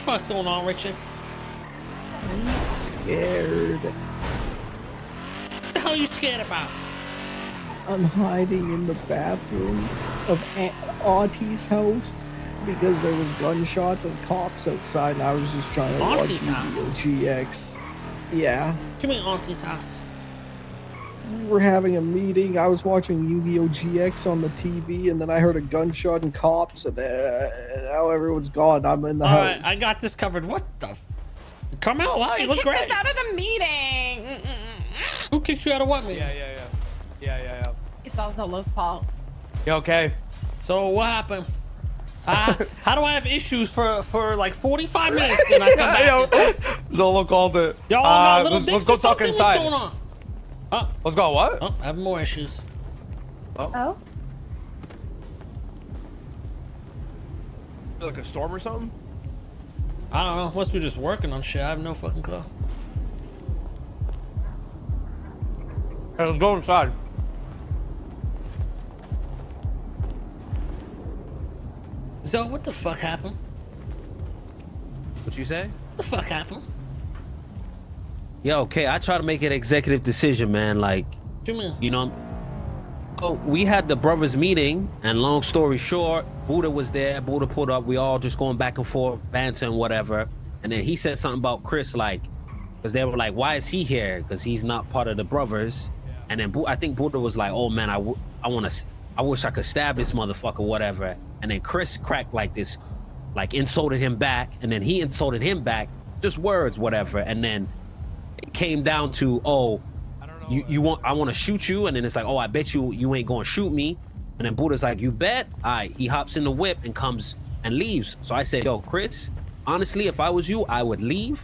fuck's going on, Richard? I'm scared. What the hell are you scared about? I'm hiding in the bathroom of Auntie's house because there was gunshots and cops outside, and I was just trying to watch Auntie's house? Yu-Gi-Oh! GX. Yeah. What do you mean Auntie's house? We're having a meeting. I was watching Yu-Gi-Oh! GX on the TV, and then I heard a gunshot and cops, and now everyone's gone. I'm in the house. All right, I got this covered. What the Carmel, wow, you look kicked great. us out of the meeting. Who kicked you out of what meeting? Yeah. It's all Zolo's fault. You okay? So what happened? How do I have issues for like 45 minutes and I come back? Yo, Zolo called it. Yo, got little let's go talk inside. What's going on? Let's go. What? Oh, I have more issues. Oh? Like a storm or something? I don't know. Must be just working on shit. I have no fucking clue. Hey, let's go inside. So what the fuck happened? What you say? What the fuck happened? Yeah, okay. I try to make an executive decision, man. Like, What do you mean? you know, oh, we had the brothers meeting, and long story short, Buddha was there. Buddha pulled up. We all just going back and forth, bantering, whatever. And then he said something about Chris, like, because they were like, "Why is he here? Because he's not part of the brothers." And then I think Buddha was like, "Oh man, I wish I could stab this motherfucker, whatever." And then Chris cracked like this, like insulted him back, and then he insulted him back, just words, whatever. And then it came down to, "Oh, I want to shoot you," and then it's like, "Oh, I bet you ain't gonna shoot me." And then Buddha's like, "You bet." All right, he hops in the whip and comes and leaves. So I said, "Yo, Chris, honestly, if I was you, I would leave,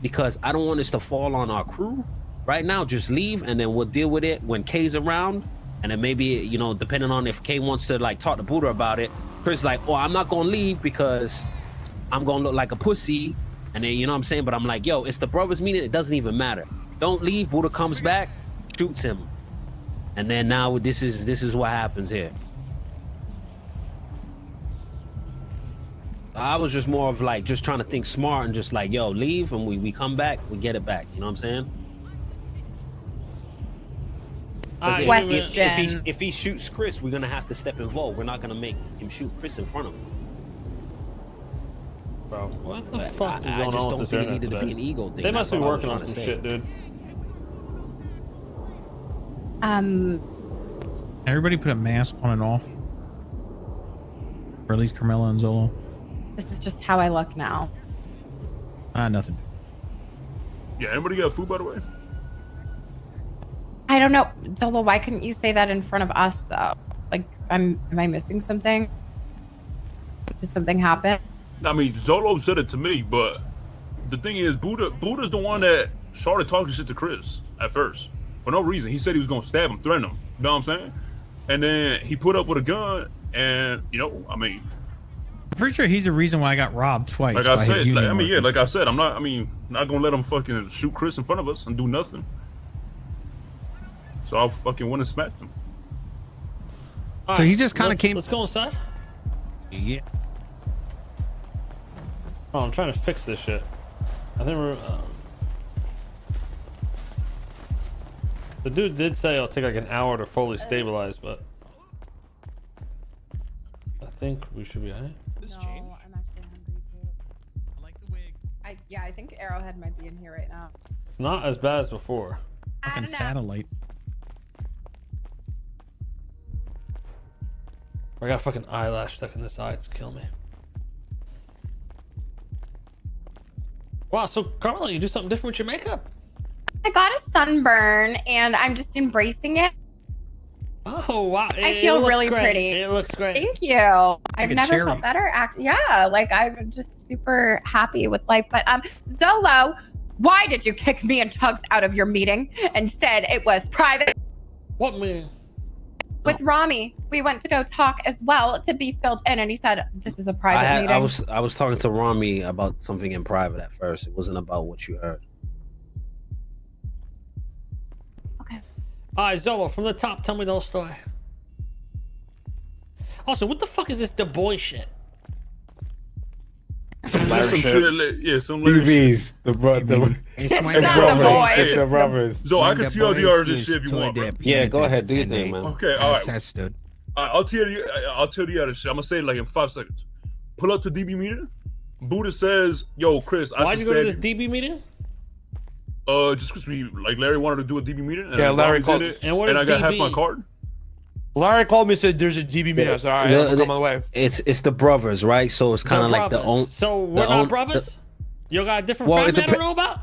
because I don't want this to fall on our crew right now. Just leave, and then we'll deal with it when K's around." And then maybe, you know, depending on if K wants to like talk to Buddha about it, Chris is like, "Oh, I'm not gonna leave because I'm gonna look like a pussy." And then, you know what I'm saying? But I'm like, "Yo, it's the brothers meeting. It doesn't even matter. Don't leave." Buddha comes back, shoots him, and then now this is what happens here. I was just more of like just trying to think smart and just like, "Yo, leave," and we come back, we get it back. You know what I'm saying? If he shoots Chris, we're gonna have to step involved. We're not gonna make him shoot Chris in front of him. Bro, what the fuck is going I just on don't with this think it internet needed today? to be an ego thing. They must be That's all I was working on trying to some say. shit, dude. Everybody put a mask on and off. Or at least Carmela and Zolo. This is just how I look now. Nothing. Yeah, anybody got food, by the way? I don't know. Zolo, why couldn't you say that in front of us, though? Like, am I missing something? Did something happen? I mean, Zolo said it to me, but the thing is, Buddha's the one that started talking shit to Chris at first. For no reason. He said he was going to stab him, threaten him. You know what I'm saying? And then he put up with a gun, and, you know, I mean... I'm pretty sure he's the reason why I got robbed twice. Like I said, like I said, I'm not going to let him fucking shoot Chris in front of us and do nothing. So I'll fucking went and smacked him. So he just kind of came... Let's go inside. Yeah. Oh, I'm trying to fix this shit. I think we're... The dude did say it'll take like an hour to fully stabilize, but... I think we should be alright. No, I'm actually hungry, too. I like the wig. I think Arrowhead might be in here right now. It's not as bad as before. Fucking satellite. I got a fucking eyelash stuck in this eye. It's killing me. Wow, so Carla, you do something different with your makeup? I got a sunburn, and I'm just embracing it. Oh, wow. I feel really great. pretty. It looks great. Thank you. I've a never cherry. felt better. Yeah, like I'm just super happy with life. But Zolo, why did you kick me and Tugs out of your meeting and said it was private? What meeting? With Rami, we went to go talk as well to be filled in, and he said this is a private meeting. I was talking to Rami about something in private at first. It wasn't about what you heard. Okay. All right, Zolo, from the top, tell me the whole story. Also, what the fuck is this Du Bois shit? just some shit. Yeah, some little shit. TVs, the brother. It's my It's not the boy. It's the brothers. So I can TLDR this shit if you want, bro. Yeah, go ahead, do your thing, man. Okay, all right. Ancested. I'll tell you this shit. I'm gonna say it like in 5 seconds. Pull up to DB meeting. Buddha says, "Yo, Chris, Why'd you go to this DB meeting? Just because like Larry wanted to do a DB meeting. And Yeah, Larry did called. it, And what and is I got half DB? my card. Larry called me and said there's a DB meeting. I said, all right, I'm on my way. It's the brothers, right? So it's kind of like the brothers. own. So we're the not own- brothers? You got a different Well, it family I don't depe- know about?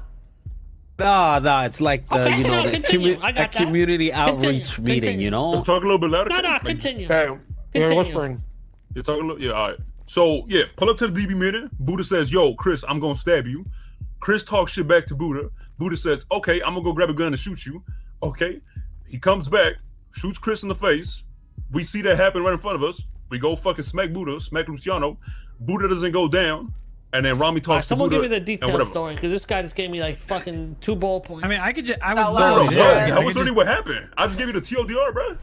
Nah, it's like the Okay, no, the continue. I got that. community outreach Continue. meeting, you know. Talk a little bit louder. No, Like, continue. Okay, you're Continue. whispering. You're talking a little. Yeah, all right. So yeah, pull up to the DB meeting. Buddha says, "Yo, Chris, I'm gonna stab you." Chris talks shit back to Buddha. Buddha says, "Okay, I'm gonna go grab a gun and shoot you." Okay, he comes back, shoots Chris in the face. We see that happen right in front of us. We go fucking smack Buddha, smack Luciano. Buddha doesn't go down, and then Rami All right, talks to someone Buddha. give me the and detailed whatever. story because this guy just gave me like fucking 2 bullet points. I mean, I could just. I was Oh, Bro, literally wow. there. Yeah. that I was could really just- what happened. I just gave you the TLDR, bro.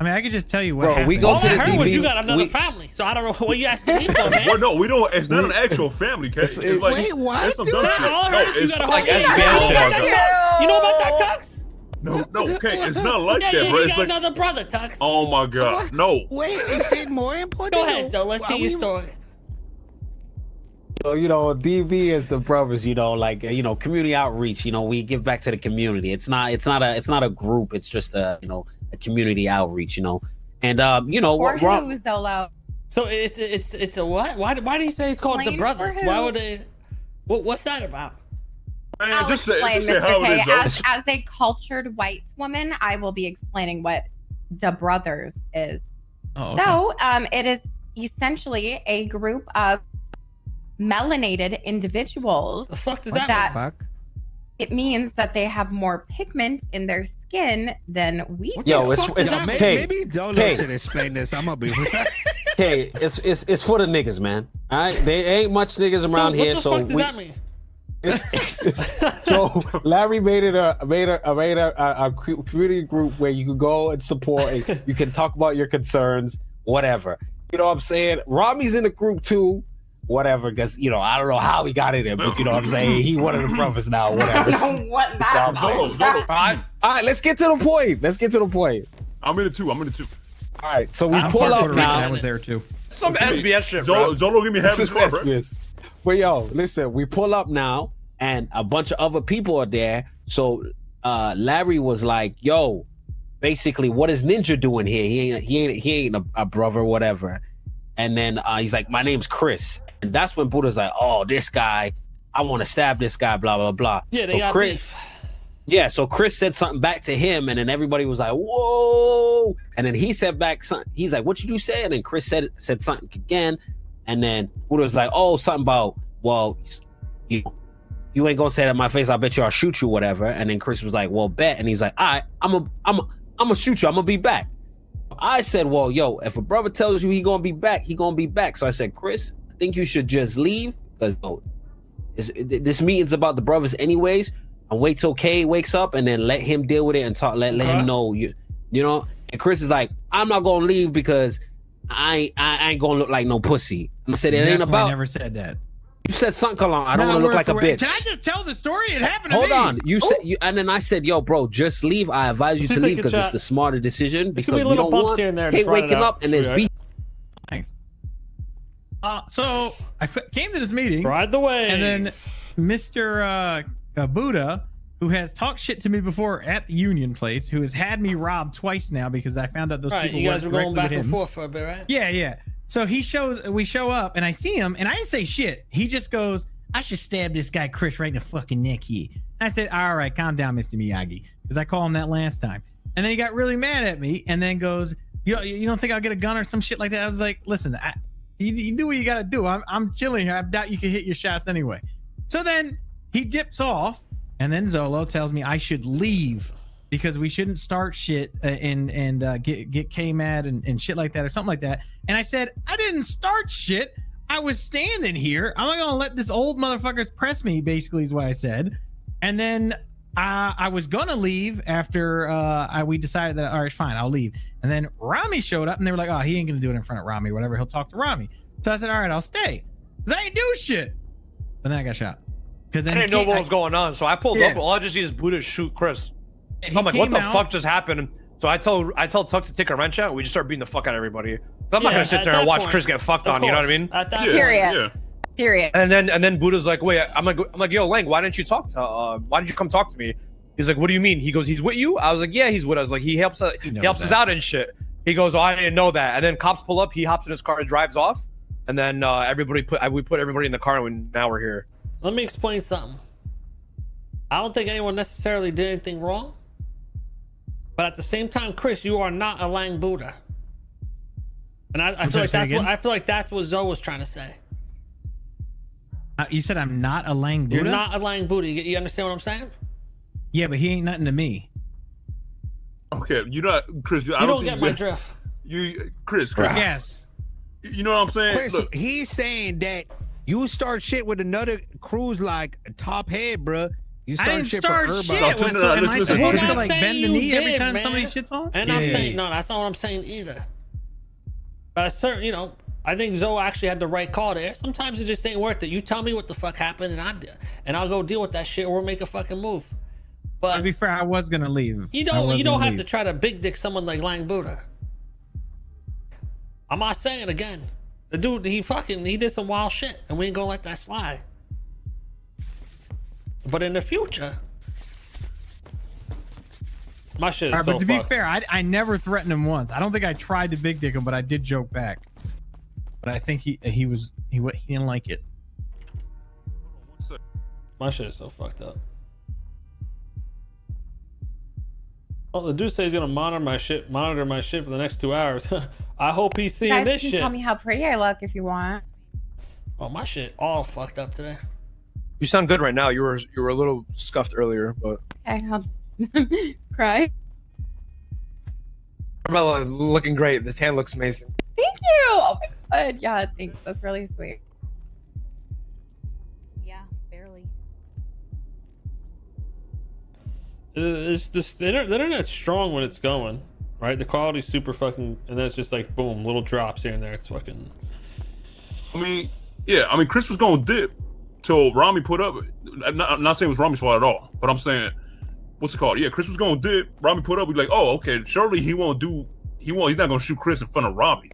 I mean, I could just tell you what Bro, happened. we go all to I the heard was DB. you got another family, so I don't know what you asking me for, man. Well, no, we don't. It's not an actual family case. It's like Wait, what, It's some dude? dumb Nah, shit. all I No, heard is you it's got a like whole SBS you know shit. about that, Tux? You know about that, Tux? No, okay, it's not like Yeah, that, yeah, bro. you It's got like, another brother, Tux. oh my god, no. Wait, is it more important? Go ahead, so let's Are see your we- story. So, DB is the brothers, like community outreach. We give back to the community. It's not a group. It's just a community outreach. And Or what? who, Zolo? So it's a what? Why did he say it's called the Explain brothers? for Why who? would they? What's that about? Man, I'll just say explain, how Mr. it K. is, though. As a cultured white woman, I will be explaining what the brothers is. Oh, okay. So, it is essentially a group of melanated individuals. The fuck does That- that mean? Fuck. It means that they have more pigment in their skin than we do. Yo, fuck it's does that mean? okay. Maybe Dolo K. should explain this. I'm gonna be. Okay, it's for the niggas, man. All right, there ain't much niggas around Dude, here, what the so fuck does that mean? so Larry made a community group where you can go and support. And you can talk about your concerns, whatever. You know what I'm saying? Rami's in the group too, whatever. Because I don't know how he got in there, but you know what I'm saying. He one of the brothers now, whatever. I don't want that. Zolo, Zolo. All right, let's get to the point. I'm in it too. All right, so we I'm pull part up Puerto Rican. I now. was there too. Some SBS shit, bro. Zolo, give me half This his is car, bro. SBS. But yo, listen, we pull up now, and a bunch of other people are there. So Larry was like, "Yo, basically, what is Ninja doing here? He ain't a brother, whatever." And then he's like, "My name's Chris," and that's when Buddha's like, "Oh, this guy, I want to stab this guy." Blah blah blah. Yeah, they so got Chris, beef. yeah, so Chris said something back to him, and then everybody was like, "Whoa!" And then he said back something. He's like, "What did you say?" And then Chris said something again, and then Buddha's like, "Oh, something about, well, you ain't gonna say that in my face. I bet you I'll shoot you, whatever." And then Chris was like, "Well, bet." And he's like, "All right, I'm gonna shoot you. I'm gonna be back." I said, "Well, yo, if a brother tells you he gonna be back, he gonna be back." So I said, "Chris, I think you should just leave because this meeting's about the brothers anyways. And wait till Kay wakes up and then let him deal with it and talk. Let him know you know." And Chris is like, "I'm not gonna leave because I ain't gonna look like no pussy." I said, "It ain't Definitely about." never said that. You said something along. I don't No, want to look word like a for word. bitch. Can I just tell the story? It happened to Hold me. on. You said and then I said, "Yo, bro, just leave. I advise you to Just leave take a because it's shot. the smarter decision There's because gonna be we little don't bumps want here and there. Kate Just ride it waking out. up and there's Sweetheart. beef." Thanks. So I came to this meeting, Ride the way. and then Mr. Buddha, who has talked shit to me before at the Union place, who has had me robbed twice now because I found out those right, people you guys were worked going directly back with and him. forth for a bit, right? Yeah. So we show up, and I see him, and I didn't say shit. He just goes, "I should stab this guy Chris right in the fucking neck here." I said, "All right, calm down, Mr. Miyagi," because I called him that last time. And then he got really mad at me, and then goes, "You don't think I'll get a gun or some shit like that?" I was like, "Listen, you do what you gotta do. I'm chilling here. I doubt you can hit your shots anyway." So then he dips off, and then Zolo tells me I should leave because we shouldn't start shit and get K mad and shit like that or something like that. And I said, "I didn't start shit. I was standing here. I'm not gonna let this old motherfuckers press me," basically is what I said. And then I was gonna leave after we decided that, all right, fine, I'll leave. And then Rami showed up, and they were like, "Oh, he ain't gonna do it in front of Rami, whatever. He'll talk to Rami." So I said, "All right, I'll stay," because I ain't do shit. but then I got shot. Because I then didn't know what was going on, so I pulled up. All I just see is Buddha shoot Chris. he So I'm like, what came the out- fuck just happened? So I tell Tuck to take a wrench out. And we just start beating the fuck out of everybody. I'm not Yeah, gonna sit at there and that watch point, Chris get fucked of on. You know what I course. mean? At that Yeah, Period. yeah. Period. And then Buddha's like, wait, I'm like, yo, Lang, why didn't you talk to? Why didn't you come talk to me? He's like, what do you mean? He goes, he's with you. I was like, yeah, he's with us. Like he helps us out and shit. He goes, oh, I didn't know that. And then cops pull up. He hops in his car and drives off. And then we put everybody in the car, and now we're here. Let me explain something. I don't think anyone necessarily did anything wrong. But at the same time, Chris, you are not a Lang Buddha. And I feel like that's what Zoe was trying to say. You said I'm not a Lang Buddha? You're not a Lang Buddha. You understand what I'm saying? Yeah, but he ain't nothing to me. Okay, you know, Chris. You don't get my drift. Chris. Yes. You know what I'm saying? Chris, Look, he's saying that you start shit with another cruise like Top Head, bruh. You I didn't shit start for shit. everybody. No, Am I listen, supposed I'm to not like saying bend the you knee every did, time man. somebody shits on? And I'm saying, no, that's not what I'm saying either. But I certainly, you know, I think Zoe actually had the right call there. Sometimes it just ain't worth it. You tell me what the fuck happened, and I'll go deal with that shit, or we'll make a fucking move. But To be fair, I was gonna leave. you don't have to try to big dick someone like Lang Buddha. I'm not saying again. The dude, he did some wild shit, and we ain't gonna let that slide. But in the future, my shit is All right, so but to be fucked. fair, I never threatened him once. I don't think I tried to big dick him, but I did joke back. But I think he didn't like it. My shit is so fucked up. Oh, the dude says he's gonna monitor my shit for the next 2 hours. I hope he's seeing You guys this can shit. tell me how pretty I look if you want. Oh, my shit all fucked up today. You sound good right now. You were a little scuffed earlier, but Okay, I'll just cry. Carmela looking great. The tan looks amazing. Thank you. Oh my god. Yeah, thanks. That's really sweet. Yeah, barely. It's this the internet's strong when it's going, right? The quality's super fucking, and then it's just like boom, little drops here and there. It's fucking. I mean, Chris was gonna dip till Rami put up. I'm not saying it was Rami's fault at all, but I'm saying, what's it called? Yeah, Chris was gonna dip. Rami put up. We're like, oh, okay. Surely he's not gonna shoot Chris in front of Rami.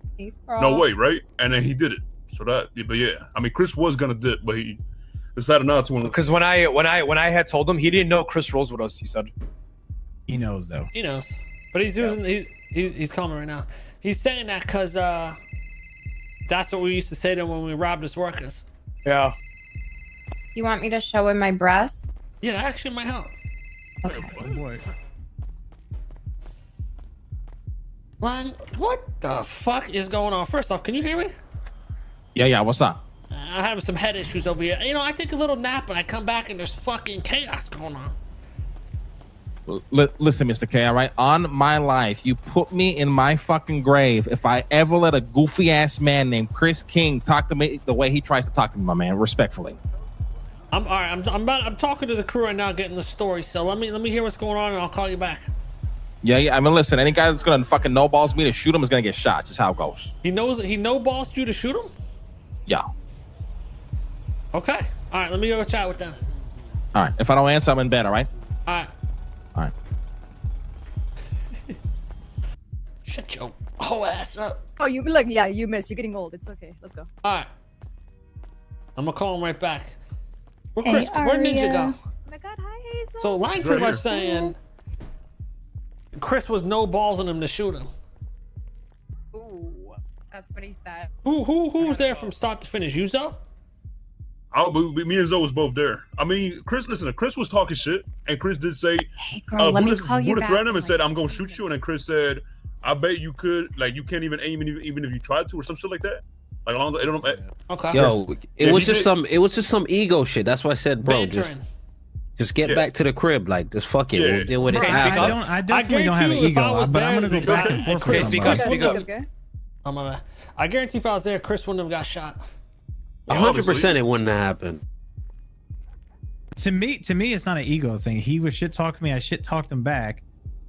No way, right? And then he did it. So that, but yeah, I mean, Chris was gonna dip, but he decided not to. Because when I had told him, he didn't know Chris rolls with us. He said he knows though. He knows, but he's using he's calm right now. He's saying that because that's what we used to say to him when we robbed his workers. Yeah. You want me to show him my breasts? Yeah, that actually might help. Okay. Oh boy. Lang, what the fuck is going on? First off, can you hear me? Yeah, what's up? I have some head issues over here. You know, I take a little nap and I come back and there's fucking chaos going on. Listen, Mr. K, all right? On my life, you put me in my fucking grave if I ever let a goofy ass man named Chris King talk to me the way he tries to talk to me, my man, respectfully. All right. I'm talking to the crew right now, getting the story. So let me hear what's going on, and I'll call you back. Yeah. I mean, listen, any guy that's gonna fucking no balls me to shoot him is gonna get shot. Just how it goes. He no balls you to shoot him. Yeah. Okay. All right. Let me go chat with them. All right. If I don't answer, I'm in bed. All right. All right. All right. Shut your whole ass up. Oh, you look, yeah, you missed. You're getting old. It's okay. Let's go. All right. I'm gonna call him right back. Where Hey, where'd Ninja go? Oh my God, hi Hazel. So Lang pretty much saying Chris was no balls in him to shoot him. Ooh, that's what he said. Who was there from start to finish? You, Zoe? Me and Zoe was both there. I mean, Chris was talking shit, and Chris did say, Hey girl, let me call you Buddha back. threatened him and said, I'm gonna shoot you, and then Chris said, I bet you could, like, you can't even aim even if you tried to, or some shit like that. Like, along the, I don't know. Okay. Yo, it Yeah, was he just did. some ego shit. That's why I said, bro, just get back to the crib. Like, just fuck it. Yeah. We'll deal with it Bro, after. I definitely don't have an guarantee you, if I ego, was but I'm there, gonna go back and forth Chris, with because somebody. speak up. Okay. Oh my bad. I guarantee if I was there, Chris wouldn't have got shot. 100% it wouldn't have happened. To me, it's not an ego thing. He was shit talking me. I shit talked him back,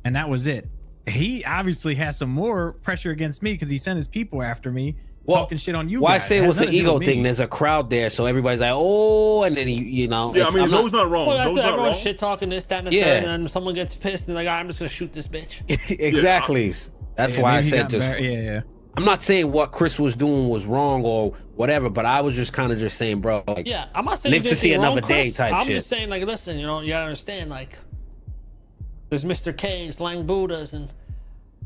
and that was it. He obviously has some more pressure against me because he sent his people after me, talking shit on you. Why I guys. say it was an nothing to do ego with me. thing? There's a crowd there, so everybody's like, "Oh," and then you know. Yeah, I mean, Zoe's not wrong. Well, that's Zoe's what not everyone's wrong. shit talking this, that, and the Yeah. third, and then someone gets pissed and they're like, I'm just gonna shoot this bitch. Exactly. That's Yeah, why I maybe he said got just. yeah. I'm not saying what Chris was doing was wrong or whatever, but I was just kind of just saying, bro, like, Yeah, I'm not saying live you to did see anything another wrong, day Chris. type I'm shit. just saying, like, listen, you know, you gotta understand, like, there's Mr. K's, Lang Buddhas, and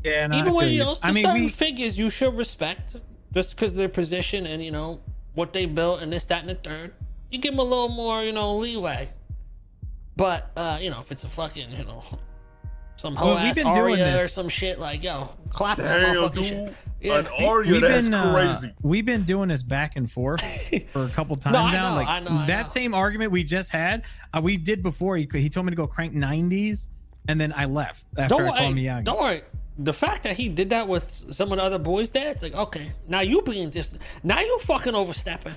Yeah, no, even I when feel you you. know, I mean, certain we figures you should respect just because of their position and you know what they built and this, that, and the third. You give them a little more, you know, leeway. But you know, if it's a fucking, you know, some hoe ass been doing Aria or this. some shit, like, yo, clap that Damn, motherfucking dude. shit. Yeah. An Arya, that's crazy. We've been doing this back and forth for a couple times I now. know, Like I know. that same argument we just had, we did before. He told me to go crank 90s, and then I left after I called Miyagi. Don't worry. The fact that he did that with some of the other boys there, it's like, okay, now you being just, now you fucking overstepping.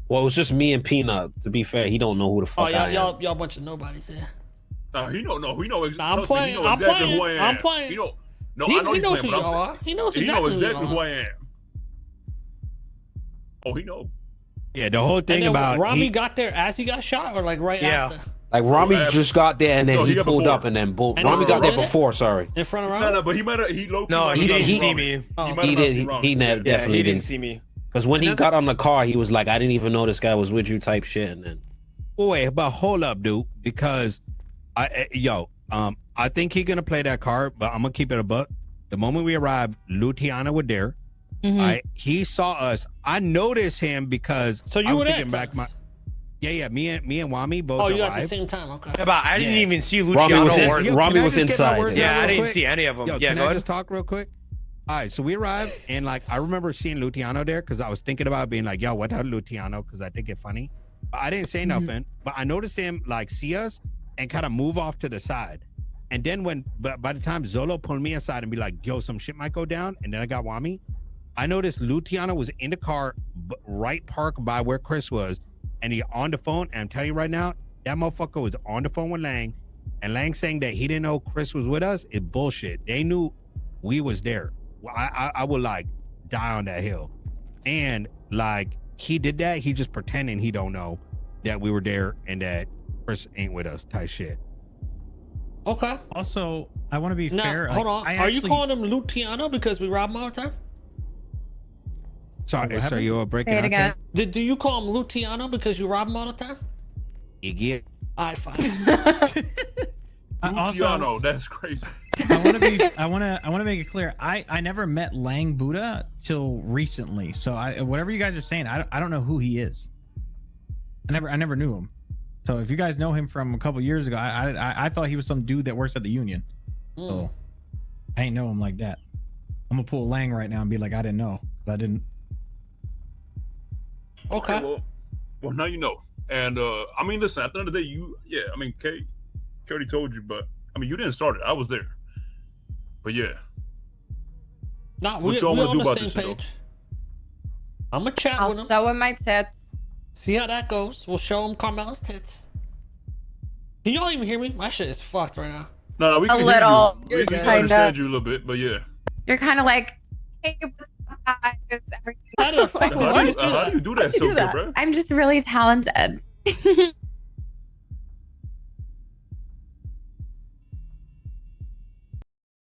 well, it was just me and Peanut. To be fair, he don't know who the Oh, fuck I am. y'all bunch of nobodies here. He don't know. He know. I'm Trust playing. me, he know I'm exactly playing. who I am. I'm playing. He know. No, He I know knows playing, who but you I'm are. He knows saying, exactly, he know exactly who who you I are. am. Oh, he know. Yeah, the whole And thing then about Rami got there as he got shot, or like right after, Like Rami just got there and then No, he he got pulled before. up and then boom. And Rami he got there did it? before. Sorry. in front of No, Rami. no, but he might have. He low. No, he didn't see me. Oh. He might He have not did. seen Rami. He never Yeah, definitely he didn't. didn't see me. Because when he got on the car, he was like, "I didn't even know this guy was with you," type shit. And then Wait, but hold up, dude, because I think he's gonna play that card, but I'm gonna keep it a buck. The moment we arrived, Luciano was there. He saw us. I noticed him because So I you was were there. thinking back Tux. Yeah, me and Wami both Oh, you got arrived. at the same time. Okay. Yeah, but I didn't Yeah. even see Rami Luciano was or. in, Rami can I was just get my inside. words Yeah, out I real didn't quick? see any of them. Yo, Yeah, can go I ahead. just talk real quick? All right, so we arrived, and like I remember seeing Luciano there because I was thinking about being like, "Yo, what the hell, Luciano?" Because I think it funny. But I didn't say nothing. But I noticed him like see us and kind of move off to the side. And then by the time Zolo pulled me aside and be like, "Yo, some shit might go down," and then I got Wami, I noticed Luciano was in the car, right parked by where Chris was, and he on the phone. And I'm telling you right now, that motherfucker was on the phone with Lang, and Lang saying that he didn't know Chris was with us is bullshit. They knew we was there. I would like die on that hill, and like he did that. He just pretending he don't know that we were there and that Chris ain't with us. Type shit. Okay. Also, I want to be Now, fair. hold like, on. I Are you actually- calling him Luciano because we robbed him all the time? Sorry, What so happened? you were breaking Say it out again. Do you call him Luciano because you rob him all the time? there? Yeah. All right, fine. Luciano, that's crazy. I want to make it clear. I never met Lang Buddha till recently. So whatever you guys are saying, I don't know who he is. I never knew him. So if you guys know him from a couple years ago, I thought he was some dude that works at the union. So I ain't know him like that. I'm gonna pull Lang right now and be like, I didn't know, because I didn't. Okay. Well, now you know. And I mean, listen. At the end of the day, I mean, Kate already told you, but I mean, you didn't start it. I was there. But yeah. Nah, What we're y'all wanna on do the about same this shit, though? page. I'm gonna chat with I'll him. show him my tits. See how that goes. We'll show him Carmela's tits. Can y'all even hear me? My shit is fucked right now. No, we A can little, hear you. We can kinda. understand you a little bit, but yeah. You're kind of like, hey, guys, everything. How the fuck would you How just do do that? you do that How'd you so do good, that? bro? I'm just really talented.